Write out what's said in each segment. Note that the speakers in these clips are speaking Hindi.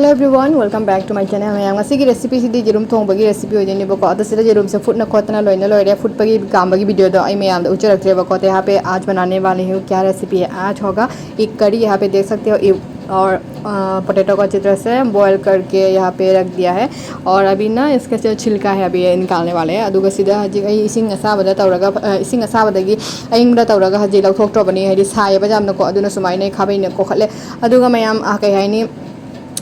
Hello everyone, welcome back to my channel. मैं यहाँ की रेसिपी सीधी जेरुम थोंबगी रेसिपी होइदेनी बको अद सिदा जेरुम से फुटना खोतना लोइना लोइरे फुटपगी कामबगी वीडियो दो आई मैं यहाँ उचरक्तरे बको तो यहाँ पे आज बनाने वाली हूँ। क्या रेसिपी है आज होगा एक कड़ी। यहाँ पे देख सकते हो और पोटैटो को अच्छी तरह से बॉयल करके यहाँ पे रख दिया है और अभी ना इसका जो छिलका है अभी निकालने वाले हैं। अदुगा सीधा हजी इसिंग असाबदा तौरगा इसिंग असाबदगी अयिंगदा तौरगा हजी लौथोक्ट्रबनी है सायबा जामनको अदुना सुमाइना खाबैना कोखले अदुगा मयाम कई हाइनी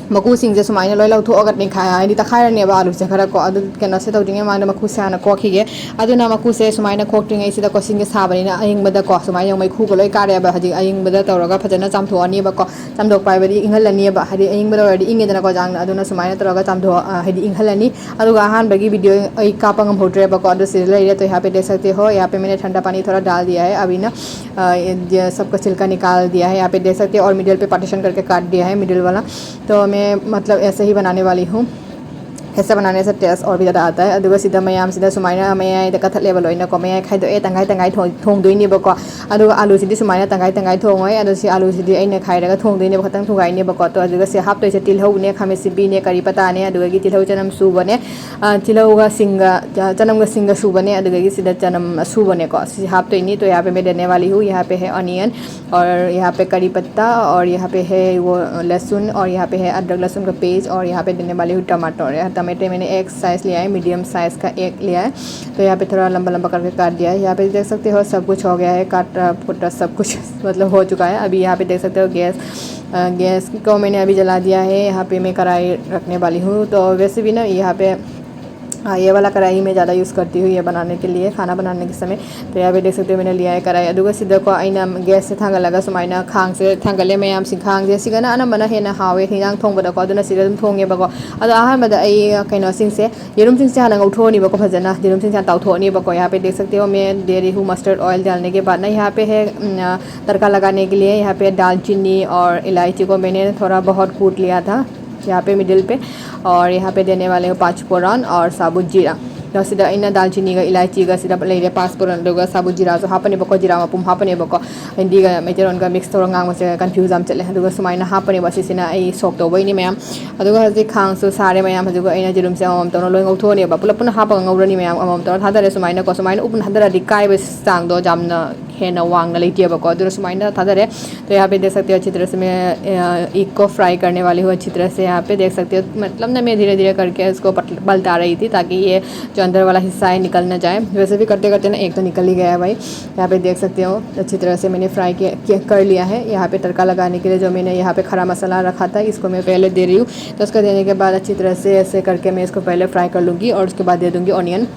मकूसिंग सुमाइना लोई लौथोग निखाई तखारनेब आलूसे खर को कनो से तौद्रिंग मान मकूसे हाना कोखीगे मकूसे सुमाइना खोक्ट्रिंग कोसिंग साबनी अयिंगबदको सुमाइना मैखूग लोई कारेब हजी अयिंगबद तौरगा फजना चामथोअनीबको चामदोक पाइबदी इंगलनीब हदी अयिंगबद ओरदी इंगेदनको जांगना अदुना सुमाइना तौरगा चामथो हदी इंगलनी अदुगा अहानबगी वीडियो अई कापा ngамहोद्रेबको अदु से लेरे। तो यहाँ पे देख सकते हो यहाँ पे मैंने ठंडा पानी थोड़ा डाल दिया है अभी ना सबका छिलका निकाल दिया है। यहाँ पे देख सकते हो और मिडिल पे पार्टीशन करके काट दिया है मिडिल वाला। तो मैं मतलब ऐसे ही बनाने वाली हूँ। ऐसा बनाने से टेस्ट और भी ज़्यादा आता है। अदुगा सीधा मैम सीधा सुमाइना मैं कथलेब लोइनको मैं खाइदो तंगाई तंगाई थोंदोइनेबको अदुगा आलू सीधी सुमाइना तंगाई तंगाई थोंगोय अदुसी आलू सीधी अइना खाइरगा थोंदोइनेब खतंग थोंगाइनेबको। तो अदुगा से हापतोइसे तिलहौने खामेसिबीने करी पताने अदुगागी तिलहौ चनम सुबने तिलहौगा सिंगा चनमगा सिंगा सुबने अदुगागी सीधा चनम सुबनेको सी हापतोइनी। तो यहाँ पे मैं देने वाली हूँ। यहाँ पे है अनियन और यहाँ पे करी पत्ता और यहाँ पे है वो लहसुन और यहाँ पे है अदरक लहसुन का पेस्ट और यहाँ पे देने वाली हूँ टमाटर। टमाटर मैंने एक साइज़ लिया है, मीडियम साइज़ का एक लिया है। तो यहाँ पे थोड़ा लंबा लंबा करके काट दिया है। यहाँ पे देख सकते हो सब कुछ हो गया है, काटा फुटा सब कुछ मतलब हो चुका है। अभी यहाँ पे देख सकते हो गैस को मैंने अभी जला दिया है। यहाँ पे मैं कढ़ाई रखने वाली हूँ। तो वैसे भी ना यहाँ पे ये वाला कढ़ाई मैं ज़्यादा यूज़ करती हूँ ये बनाने के लिए, खाना बनाने के समय। तो यहाँ पे देख सकते हो मैंने लिया है कढ़ाई अदुगा सीधा को अइना गैस से थांगलगा सुमाइना खांग से थांगले मैम सी खांग से सिगना अनबना हेना हावे हिंजांग थोंबदको अदुना सिदा दुम थोंगेबको अदो अहानबदा अई कइनोसिंग येरुमसिंग हाना गौथोनीबको फजना येरुमसिंग ताउथोनीबको। यहाँ पे देख सकते हो मैं दे रही हूँ मस्टर्ड ऑयल डालने के बाद ना यहाँ पे है तड़का लगाने के लिए। यहाँ पे दालचीनी और इलायची को मैंने थोड़ा बहुत कूट लिया था यहाँ पे मिडिल पे और यहाँ पे देने वाले हो 5 फोरन और साबुत जीरा। तो सीधा इन दालचीनी का इलायची का सीधा लेरे 5 फोरन साबुत जीरा हापनेबको जीरा मपुम हापनेबको हिंदी का मैतेरोन का मिक्स तौर गांगसे कंफ्यूज आम चले अदुगा सुमाइना हापनेबो सिसिना आई सोक तौबैनी मैम अदुगा हजि खांगसु सारे मैम हजि अइना जिरुम से अमम तौर लोइ गौथोनेबा पुलप पुना हापा गौरनी मैम अमम तौर थादरे सुमाइना को सुमाइना उपुन हदरदि काइबे चांगदो जामना हेना वांगना लेटिएबको अदुरा सुमाइना थादरे। तो यहाँ पे देख सकते हो अच्छी तरह से मैं एक को फ्राई करने वाली हूँ अच्छी तरह से। यहाँ पे देख सकते हो मतलब ना मैं धीरे धीरे करके इसको पलटा रही थी ताकि ये जो अंदर वाला हिस्सा है निकल ना जाए। वैसे भी करते करते ना एक तो निकल ही गया है भाई। यहाँ पे देख सकते हो अच्छी तरह से मैंने फ्राई कर लिया है। यहाँ पे तड़का लगाने के लिए जो मैंने यहाँ पे खड़ा मसाला रखा था इसको मैं पहले दे रही हूँ। तो उसको देने के बाद अच्छी तरह से ऐसे करके मैं इसको पहले फ्राई कर लूँगी और उसके बाद दे दूँगी ऑनियन।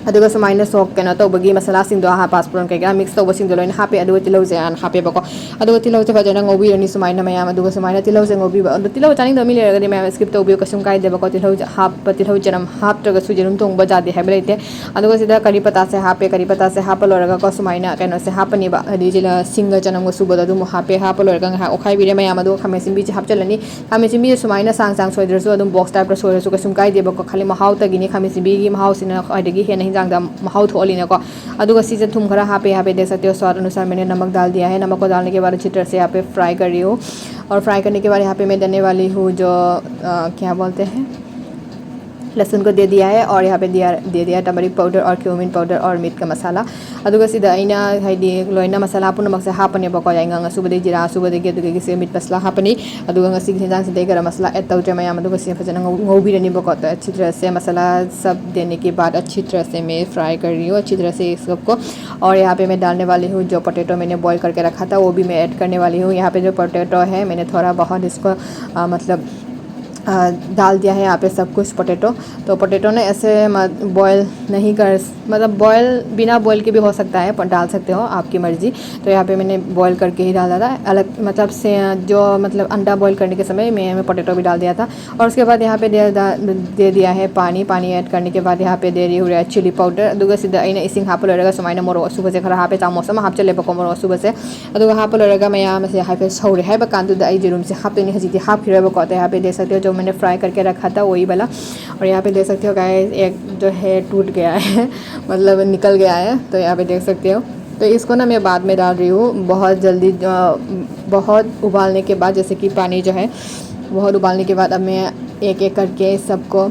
अदुगा सुमाइना सोक कनो तौबगी मसाला सिंदो हा पासपोरन कैगा मिक्स तौबसिंदो लोइन हापे अदुगा तिलौसे आन हापेबको अदुगा तिलौसे फजना ngौबिरनी सुमाइना मयाम अदुगा सुमाइना तिलौसे ngौबिबा अदु तिलौ चानिंग दमी लेरगदि मयाम स्किप तौबियो कसुम काइ देबको तिलौ चनम हापत्रगा सुजिरुम तोंगबा जादे हाबे लेते अदुगा सिदा करी पत्ता से हापा लोरगा को सुमाइना कनो से हापनिबा अदि जिला सिंगा चनम गो सुबदा दु हापा लोरगा हा ओखाइ बिरे मयाम अदुगा खामेसिंबि हापचलनी खामेसिंबि सुमाइना सांग सांग सोइद्रसु अदुम बॉक्स टाइप सोइरसु कसुम काइ देबको खाली महाउ तगिनी खामेसिंबि गी महाउ सिना अदगी हेना महाउ थोलिनको अदुगा सीजे थुम खरा हापे यहाँ पे देख सकते हो स्वाद अनुसार मैंने नमक डाल दिया है। नमक को डालने के बाद अच्छी तरह से यहाँ पे फ्राई कर रही हूँ और फ्राई करने के बाद यहाँ पे मैं देने वाली हूँ जो क्या बोलते हैं लहसुन को दे दिया है और यहाँ पे दे दिया टर्मरिक पाउडर और क्यूमिन पाउडर और मीट का मसाला अदुगा सीधा अइना हाइदी लोइना मसाला पुनमक से हापनेबको याइंगा सुबदे जीरा सुबदे अदुगा से मीट मसाला हापनी अदुगा ngasi हिंजांग से गरम मसाला ऐड तौरे मैम अदुगा से फजना ngौबिरनीबको। तो अच्छी तरह से मसाला सब देने के बाद अच्छी तरह से मैं फ्राई कर रही हूँ अच्छी तरह से इस सबको। और यहाँ पे मैं डालने वाली हूँ जो पोटैटो मैंने बॉईल करके रखा था वो भी मैं ऐड करने वाली हूँ। यहाँ पे जो पोटैटो है मैंने थोड़ा बहुत इसको मतलब डाल दिया है यहाँ पे सब कुछ पोटैटो। तो पोटैटो ने ऐसे बॉयल नहीं कर मतलब बॉयल बिना बॉयल के भी हो सकता है पर डाल सकते हो आपकी मर्ज़ी। तो यहाँ पे मैंने बॉयल करके ही डाला था अलग मतलब से जो मतलब अंडा बॉयल करने के समय मैं पोटैटो भी डाल दिया था। और उसके बाद यहाँ पे दे दिया है पानी ऐड करने के बाद यहाँ पे दे रही हूँ रेड चिली पाउडर अदुगा सिदा अइना इसिंग हाप लोरगा सुमाइना मोरो असुबा से खरा हापे चामच अमा हापचलेबको मोरो असुबा से अदुगा हाप लोरगा मयाम से हाइफे सौरे हाइबा कांदुदा आई जेरुम से हापेनी हजिति हापखिरबको। तो यहाँ पे देख सकते हो जो मैंने फ्राई करके रखा था वही वाला। और यहाँ पे देख सकते हो गाइस एक जो है टूट गया है मतलब निकल गया है। तो यहाँ पे देख सकते हो। तो इसको ना मैं बाद में डाल रही हूँ बहुत जल्दी बहुत उबालने के बाद जैसे कि पानी जो है बहुत उबालने के बाद अब मैं एक एक करके सबको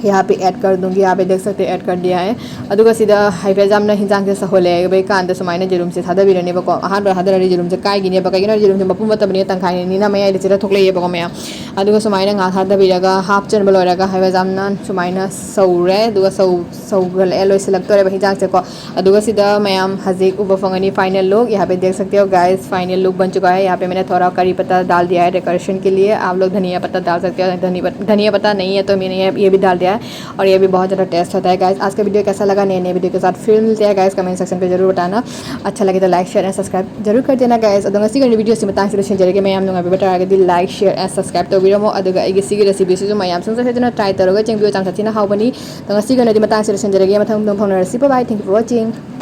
यहाँ पे ऐड कर दूंगी। यहाँ पे देख सकते हैं ऐड कर दिया है। अदुगा सिदा हाइफे जामना हिंजांग से सहोले बे कांद सुमाइना जेरुम से थादा बिरने बको अहान हादरारी जेरुम से काय गिने बका गिना जेरुम से मपुम मतबने तंखाइ नीना मया इदे थोकले ये बको मया अदुगा सुमाइना nga थादा बिरगा हाफ चन बलोरगा हाइफे जामना सुमाइना सौरे अदुगा सौगल एलोय सिलेक्टर बे हिंजांग से को अदुगा सिदा मयाम हजिक उब फंगनी फाइनल लुक। यहाँ पे देख सकते हो गाइस फाइनल लुक बन चुका है। यहाँ पे मैंने थोड़ा करी पत्ता डाल दिया है डेकोरेशन के लिए। आप लोग धनिया पत्ता डाल सकते हो, धनिया पत्ता नहीं है तो मैंने ये भी डाल दिया है और ये भी बहुत ज़्यादा टेस्ट होता है गाइस। आज का वीडियो कैसा लगा नए नए वीडियो के साथ फिर मिलते हैं गाइस। कमेंट सेक्शन पे जरूर बताना। अच्छा लगे तो लाइक शेयर एंड सब्सक्राइब जरूर कर देना गाइस। अदंगा सिगन वीडियो से बतांग से जरिए मैं हम लोग बता आगे लाइक शेयर एंड सब्सक्राइब तो वीडियो अदुगा आगे सिगी रेसिपी से मैं संग से ट्राई तौर चेंबियो चांग सचिना हाउबनी तो सिगन बतांग से जरिए मथंग फौनरसी bye. Thank you for watching.